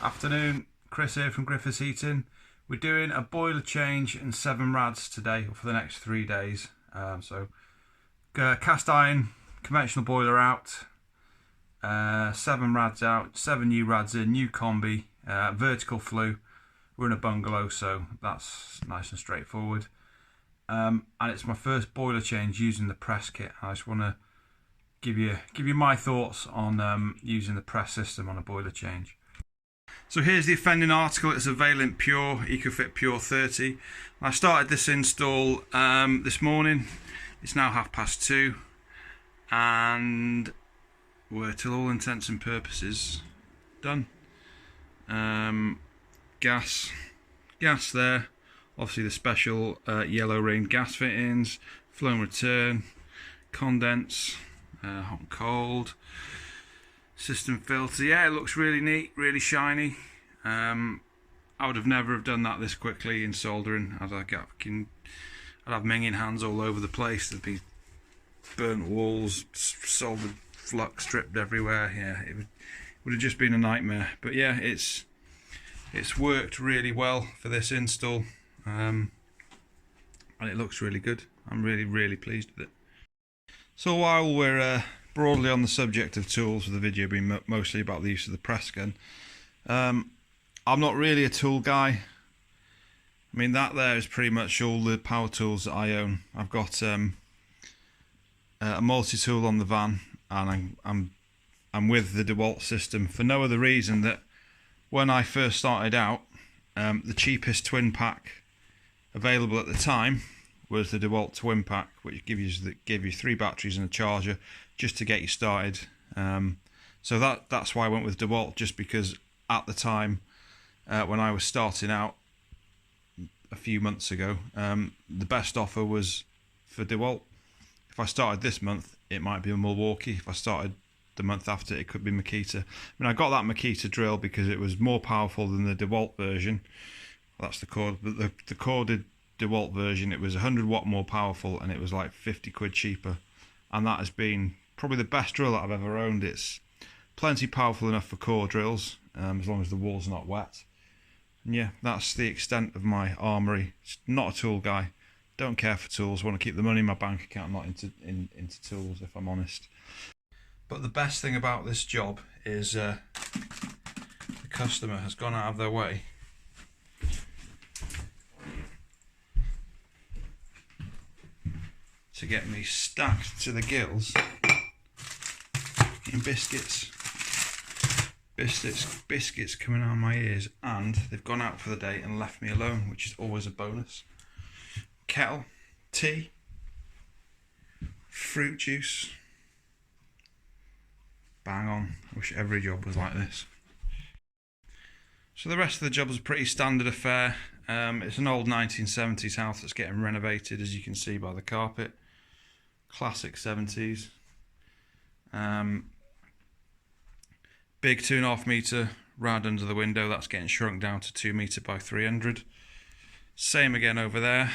Afternoon, Chris here from Griffiths Heating. We're doing a boiler change and 7 rads today for the next 3 days. Cast iron conventional boiler out, 7 rads out, 7 new rads in, new combi, vertical flue. We're in a bungalow, so that's nice and straightforward. And it's my first boiler change using the press kit. I just want to give you my thoughts on using the press system on a boiler change. So here's the offending article. It's a Valent Pure EcoFit Pure 30. I started this install this morning. It's now 2:30, and we're, to all intents and purposes, done. Gas there. Obviously the special yellow rain gas fittings, flow and return, condense, hot and cold. System filter, yeah, it looks really neat, really shiny. I would have never have done that this quickly in soldering. I'd have minging hands all over the place. There'd be burnt walls, soldered flux stripped everywhere. Yeah, it would have just been a nightmare. But yeah, it's worked really well for this install, and it looks really good. I'm really pleased with it. So while we're broadly on the subject of tools, with the video being mostly about the use of the press gun, I'm not really a tool guy. I mean, that there is pretty much all the power tools that I own. I've got a multi-tool on the van, and I'm with the DeWalt system for no other reason that when I first started out, the cheapest twin pack available at the time was the DeWalt Twin Pack, which gave you 3 batteries and a charger just to get you started. So that's why I went with DeWalt, just because at the time when I was starting out a few months ago, the best offer was for DeWalt. If I started this month, it might be a Milwaukee. If I started the month after, it could be Makita. I mean, I got that Makita drill because it was more powerful than the DeWalt version. Well, that's the cord, but the corded DeWalt version, it was 100 watt more powerful, and it was like 50 quid cheaper, and that has been probably the best drill that I've ever owned. It's plenty powerful enough for core drills, as long as the wall's not wet. And yeah, that's the extent of my armoury. Not a tool guy, don't care for tools, want to keep the money in my bank account, not into tools, if I'm honest. But the best thing about this job is the customer has gone out of their way to get me stacked to the gills in biscuits coming out of my ears, and they've gone out for the day and left me alone, which is always a bonus. Kettle, tea, fruit juice, bang on. I wish every job was like this. So the rest of the job is a pretty standard affair. It's an old 1970s house that's getting renovated, as you can see by the carpet. Classic 70s. Big 2.5 metre rad under the window, that's getting shrunk down to 2 metre by 300. Same again over there,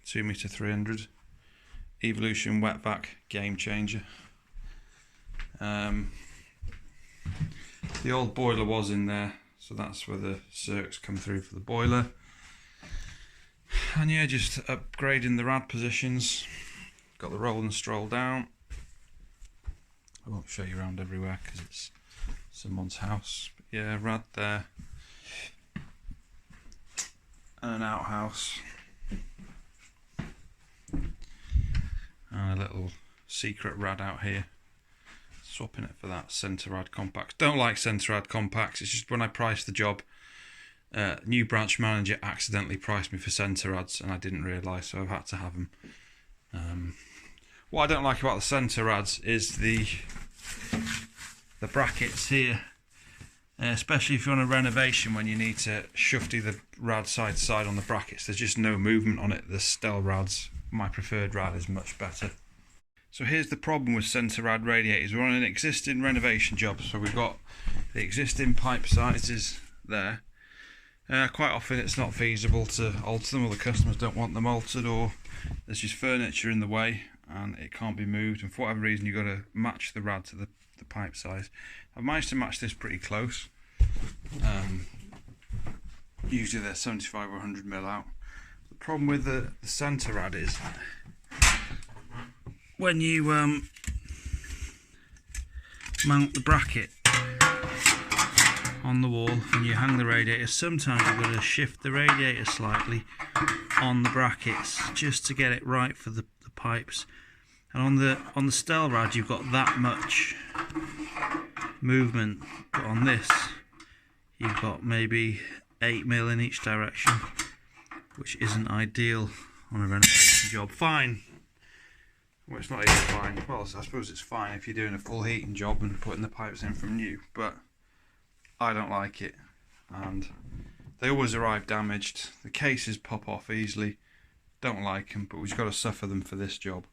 2 metre 300. Evolution wet vac, game changer. The old boiler was in there, so that's where the circs come through for the boiler. And yeah, just upgrading the rad positions. Got the roll and stroll down. I won't show you around everywhere because it's someone's house. But yeah, rad there. And an outhouse. And a little secret rad out here. Swapping it for that centre rad compacts. Don't like centre rad compacts. It's just when I priced the job, new branch manager accidentally priced me for centre rads, and I didn't realise, so I've had to have them. What I don't like about the centre rads is the brackets here, especially if you're on a renovation when you need to shufty the rad side to side on the brackets. There's just no movement on it. The Stel rads, my preferred rad, is much better. So here's the problem with centre rad radiators. We're on an existing renovation job, so we've got the existing pipe sizes there. Quite often it's not feasible to alter them, or the customers don't want them altered, or there's just furniture in the way and it can't be moved, and for whatever reason you've got to match the rad to the pipe size. I've managed to match this pretty close, Usually they're 75 or 100mm out. The problem with the centre rad is when you mount the bracket on the wall and you hang the radiator, sometimes you've got to shift the radiator slightly on the brackets just to get it right for the pipes. And on the steel rad you've got that much movement, but on this you've got maybe 8mm in each direction, which isn't ideal on a renovation job. Fine. Well, it's not even fine. Well, I suppose it's fine if you're doing a full heating job and putting the pipes in from new, but I don't like it, and they always arrive damaged. The cases pop off easily. Don't like them, but we've got to suffer them for this job.